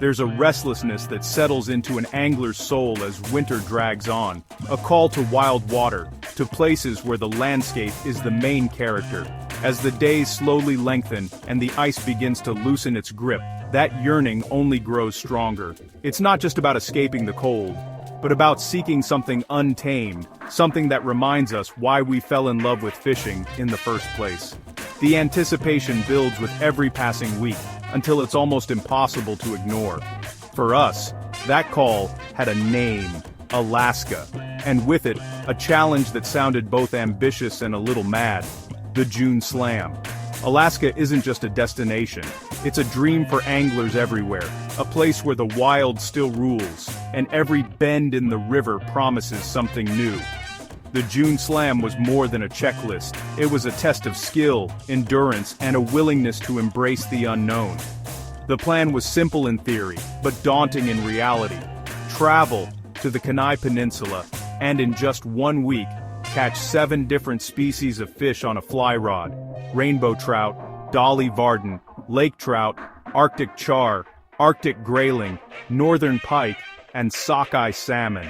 There's a restlessness that settles into an angler's soul as winter drags on, a call to wild water, to places where the landscape is the main character. As the days slowly lengthen and the ice begins to loosen its grip, that yearning only grows stronger. It's not just about escaping the cold, but about seeking something untamed, something that reminds us why we fell in love with fishing in the first place. The anticipation builds with every passing week, until it's almost impossible to ignore. For us, that call had a name, Alaska, and with it, a challenge that sounded both ambitious and a little mad: the June Slam. Alaska isn't just a destination, it's a dream for anglers everywhere, a place where the wild still rules, and every bend in the river promises something new. The June Slam was more than a checklist. It was a test of skill, endurance, and a willingness to embrace the unknown. The plan was simple in theory, but daunting in reality. Travel to the Kenai Peninsula, and in just 1 week, catch 7 different species of fish on a fly rod: rainbow trout, dolly varden, lake trout, Arctic char, Arctic grayling, northern pike, and sockeye salmon.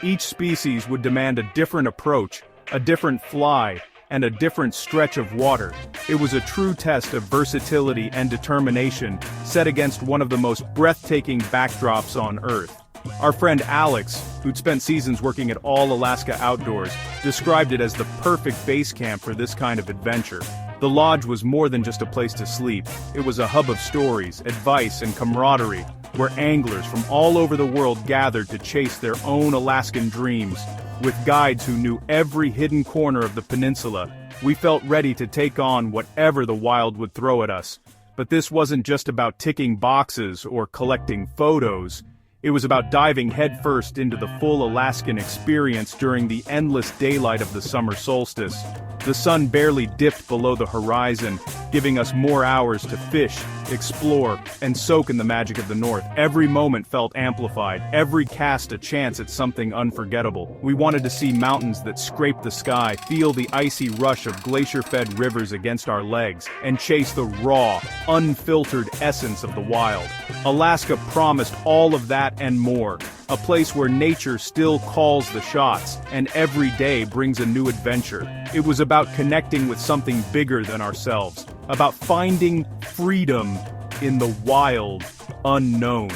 Each species would demand a different approach, a different fly, and a different stretch of water. It was a true test of versatility and determination, set against one of the most breathtaking backdrops on Earth. Our friend Alex, who'd spent seasons working at All Alaska Outdoors, described it as the perfect base camp for this kind of adventure. The lodge was more than just a place to sleep. It was a hub of stories, advice, and camaraderie, where anglers from all over the world gathered to chase their own Alaskan dreams. With guides who knew every hidden corner of the peninsula, we felt ready to take on whatever the wild would throw at us. But this wasn't just about ticking boxes or collecting photos. It was about diving headfirst into the full Alaskan experience during the endless daylight of the summer solstice. The sun barely dipped below the horizon, giving us more hours to fish, explore, and soak in the magic of the North. Every moment felt amplified, every cast a chance at something unforgettable. We wanted to see mountains that scraped the sky, feel the icy rush of glacier-fed rivers against our legs, and chase the raw, unfiltered essence of the wild. Alaska promised all of that and more. A place where nature still calls the shots, and every day brings a new adventure. It was about connecting with something bigger than ourselves, about finding freedom in the wild, unknown.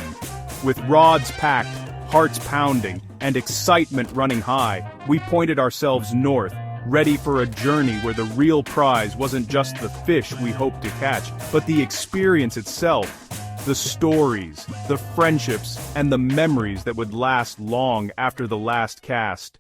With rods packed, hearts pounding, and excitement running high, we pointed ourselves north, ready for a journey where the real prize wasn't just the fish we hoped to catch, but the experience itself. The stories, the friendships, and the memories that would last long after the last cast.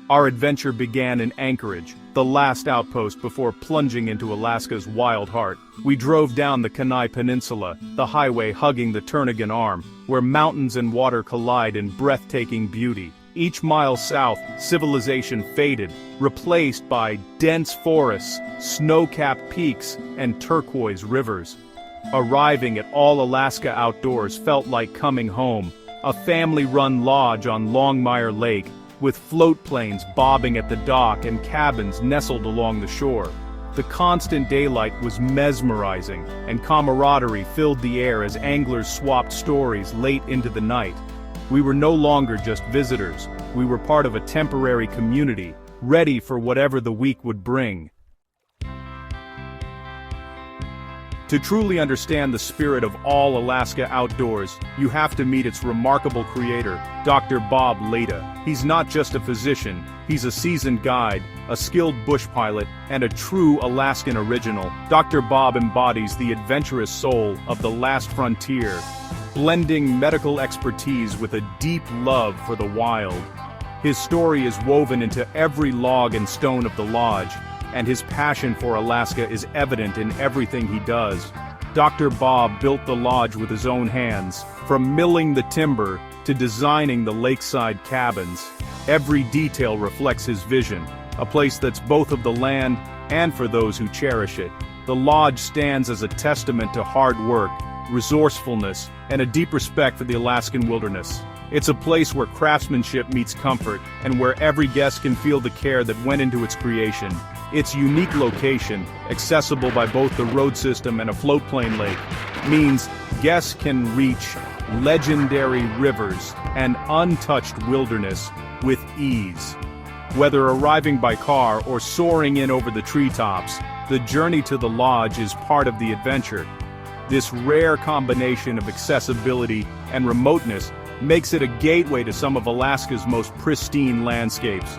Our adventure began in Anchorage, the last outpost before plunging into Alaska's wild heart. We drove down the Kenai Peninsula, the highway hugging the Turnagain Arm, where mountains and water collide in breathtaking beauty. Each mile south, civilization faded, replaced by dense forests, snow-capped peaks, and turquoise rivers. Arriving at All Alaska Outdoors felt like coming home, a family-run lodge on Longmire Lake, with float planes bobbing at the dock and cabins nestled along the shore. The constant daylight was mesmerizing, and camaraderie filled the air as anglers swapped stories late into the night. We were no longer just visitors, we were part of a temporary community, ready for whatever the week would bring. To truly understand the spirit of All Alaska Outdoors, you have to meet its remarkable creator, Dr. Bob Leda. He's not just a physician, he's a seasoned guide, a skilled bush pilot, and a true Alaskan original. Dr. Bob embodies the adventurous soul of the last frontier, blending medical expertise with a deep love for the wild. His story is woven into every log and stone of the lodge, and his passion for Alaska is evident in everything he does. Dr. Bob built the lodge with his own hands, from milling the timber to designing the lakeside cabins. Every detail reflects his vision, a place that's both of the land and for those who cherish it. The lodge stands as a testament to hard work, resourcefulness, and a deep respect for the Alaskan wilderness. It's a place where craftsmanship meets comfort, and where every guest can feel the care that went into its creation. Its unique location, accessible by both the road system and a floatplane lake, means guests can reach legendary rivers and untouched wilderness with ease. Whether arriving by car or soaring in over the treetops, the journey to the lodge is part of the adventure. This rare combination of accessibility and remoteness makes it a gateway to some of Alaska's most pristine landscapes.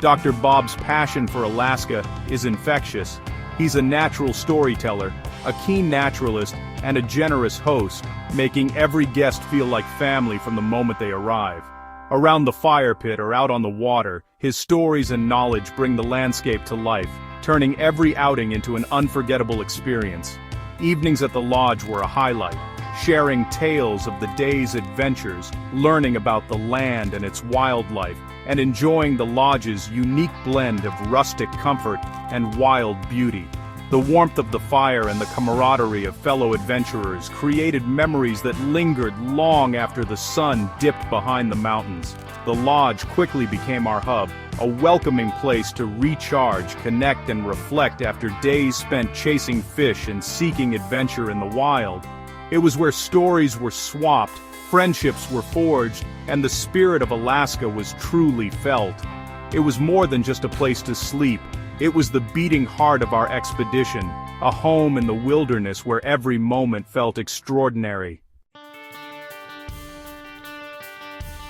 Dr. Bob's passion for Alaska is infectious. He's a natural storyteller, a keen naturalist, and a generous host, making every guest feel like family from the moment they arrive. Around the fire pit or out on the water, his stories and knowledge bring the landscape to life, turning every outing into an unforgettable experience. Evenings at the lodge were a highlight, sharing tales of the day's adventures, learning about the land and its wildlife, and enjoying the lodge's unique blend of rustic comfort and wild beauty. The warmth of the fire and the camaraderie of fellow adventurers created memories that lingered long after the sun dipped behind the mountains. The lodge quickly became our hub, a welcoming place to recharge, connect, and reflect after days spent chasing fish and seeking adventure in the wild. It was where stories were swapped, friendships were forged, and the spirit of Alaska was truly felt. It was more than just a place to sleep. It was the beating heart of our expedition, a home in the wilderness where every moment felt extraordinary.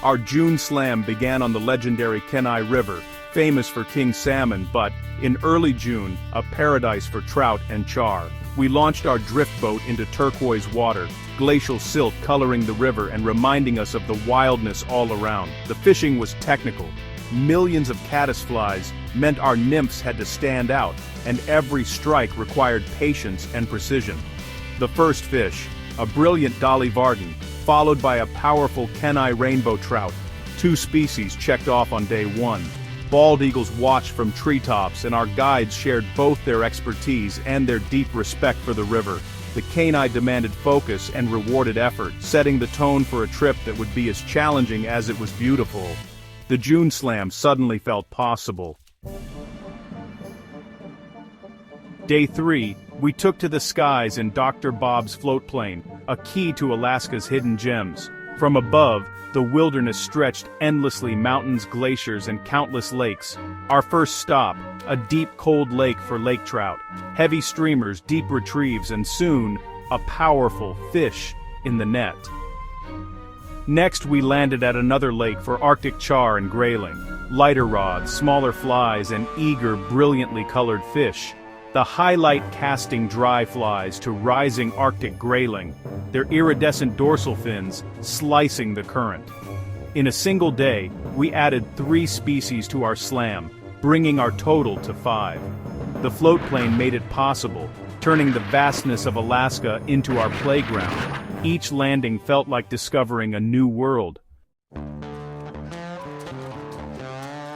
Our June slam began on the legendary Kenai River, famous for king salmon, but, in early June, a paradise for trout and char. We launched our drift boat into turquoise water, glacial silt coloring the river and reminding us of the wildness all around. The fishing was technical. Millions of caddisflies meant our nymphs had to stand out, and every strike required patience and precision. The first fish, a brilliant Dolly Varden, followed by a powerful Kenai rainbow trout, 2 species checked off on day 1. Bald eagles watched from treetops, and our guides shared both their expertise and their deep respect for the river. The Kenai demanded focus and rewarded effort, setting the tone for a trip that would be as challenging as it was beautiful. The June slam suddenly felt possible. Day 3, we took to the skies in Dr. Bob's floatplane, a key to Alaska's hidden gems. From above, the wilderness stretched endlessly, mountains, glaciers, and countless lakes. Our first stop, a deep cold lake for lake trout, heavy streamers, deep retrieves, and soon, a powerful fish in the net. Next we landed at another lake for Arctic char and grayling, lighter rods, smaller flies, and eager, brilliantly colored fish. The highlight casting dry flies to rising Arctic grayling, their iridescent dorsal fins slicing the current. In a single day, we added 3 species to our slam, bringing our total to 5. The floatplane made it possible, turning the vastness of Alaska into our playground. Each landing felt like discovering a new world.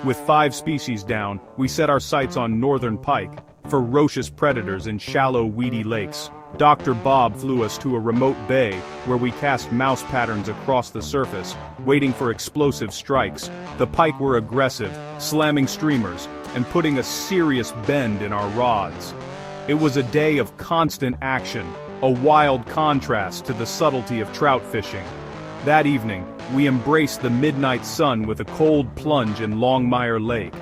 With 5 species down, we set our sights on northern pike, ferocious predators in shallow, weedy lakes. Dr. Bob flew us to a remote bay where we cast mouse patterns across the surface, waiting for explosive strikes. The pike were aggressive, slamming streamers, and putting a serious bend in our rods. It was a day of constant action, a wild contrast to the subtlety of trout fishing. That evening, we embraced the midnight sun with a cold plunge in Longmire Lake.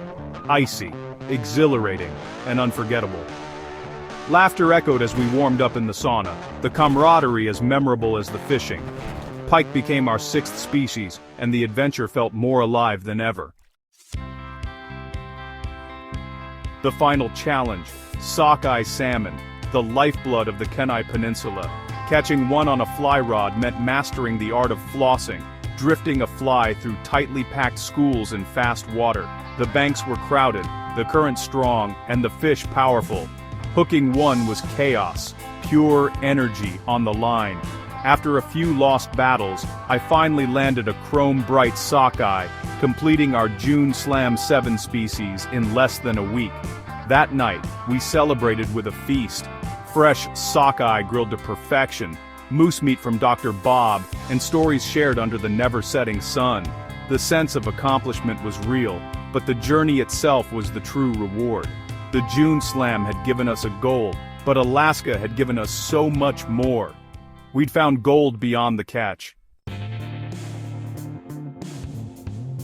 Icy, exhilarating, and unforgettable. Laughter echoed as we warmed up in the sauna, the camaraderie as memorable as the fishing. Pike became our 6th species, and the adventure felt more alive than ever. The final challenge, sockeye salmon, the lifeblood of the Kenai Peninsula. Catching one on a fly rod meant mastering the art of flossing, drifting a fly through tightly packed schools in fast water. The banks were crowded, the current strong, and the fish powerful. Hooking one was chaos, pure energy on the line. After a few lost battles, I finally landed a chrome-bright sockeye, completing our June Slam 7 species in less than a week. That night, we celebrated with a feast. Fresh sockeye grilled to perfection, moose meat from Dr. Bob, and stories shared under the never-setting sun. The sense of accomplishment was real, but the journey itself was the true reward. The June Slam had given us a goal, but Alaska had given us so much more. We'd found gold beyond the catch.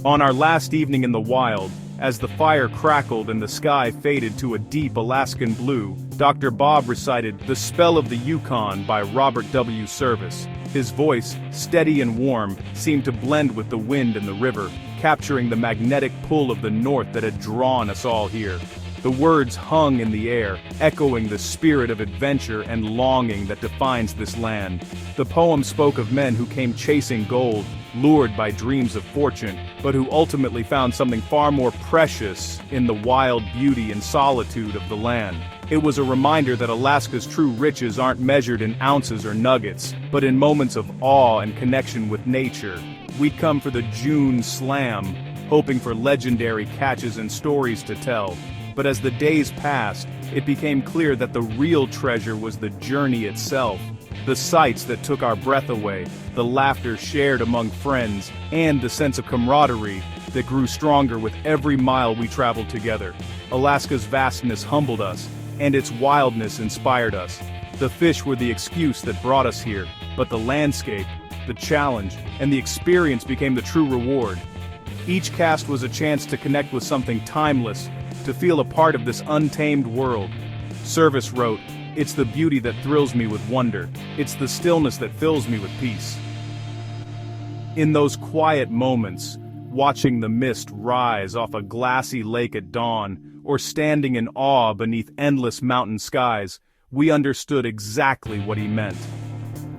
On our last evening in the wild, as the fire crackled and the sky faded to a deep Alaskan blue, Dr. Bob recited "The Spell of the Yukon" by Robert W. Service. His voice, steady and warm, seemed to blend with the wind and the river, capturing the magnetic pull of the north that had drawn us all here. The words hung in the air, echoing the spirit of adventure and longing that defines this land. The poem spoke of men who came chasing gold, lured by dreams of fortune, but who ultimately found something far more precious in the wild beauty and solitude of the land. It was a reminder that Alaska's true riches aren't measured in ounces or nuggets, but in moments of awe and connection with nature. We'd come for the June Slam, hoping for legendary catches and stories to tell. But as the days passed, it became clear that the real treasure was the journey itself. The sights that took our breath away, the laughter shared among friends, and the sense of camaraderie that grew stronger with every mile we traveled together. Alaska's vastness humbled us, and its wildness inspired us. The fish were the excuse that brought us here, but the landscape, the challenge, and the experience became the true reward. Each cast was a chance to connect with something timeless, to feel a part of this untamed world. Service wrote, "It's the beauty that thrills me with wonder. It's the stillness that fills me with peace." In those quiet moments, watching the mist rise off a glassy lake at dawn, or standing in awe beneath endless mountain skies, we understood exactly what he meant.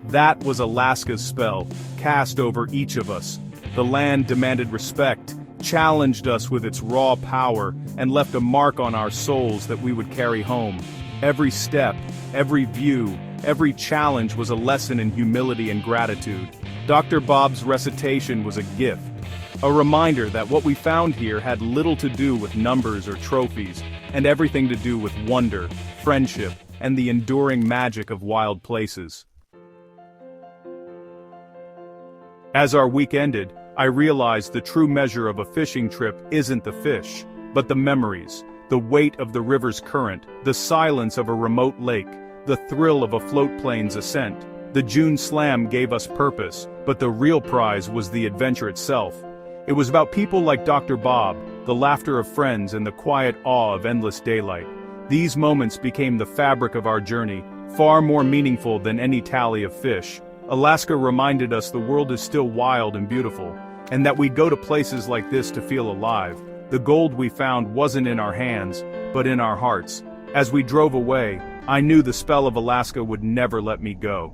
That was Alaska's spell, cast over each of us. The land demanded respect, challenged us with its raw power, and left a mark on our souls that we would carry home. Every step, every view, every challenge was a lesson in humility and gratitude. Dr. Bob's recitation was a gift, a reminder that what we found here had little to do with numbers or trophies, and everything to do with wonder, friendship, and the enduring magic of wild places. As our week ended, I realized the true measure of a fishing trip isn't the fish, but the memories, the weight of the river's current, the silence of a remote lake, the thrill of a float plane's ascent. The June Slam gave us purpose, but the real prize was the adventure itself. It was about people like Dr. Bob, the laughter of friends, and the quiet awe of endless daylight. These moments became the fabric of our journey, far more meaningful than any tally of fish. Alaska reminded us the world is still wild and beautiful, and that we'd go to places like this to feel alive. The gold we found wasn't in our hands, but in our hearts. As we drove away, I knew the spell of Alaska would never let me go.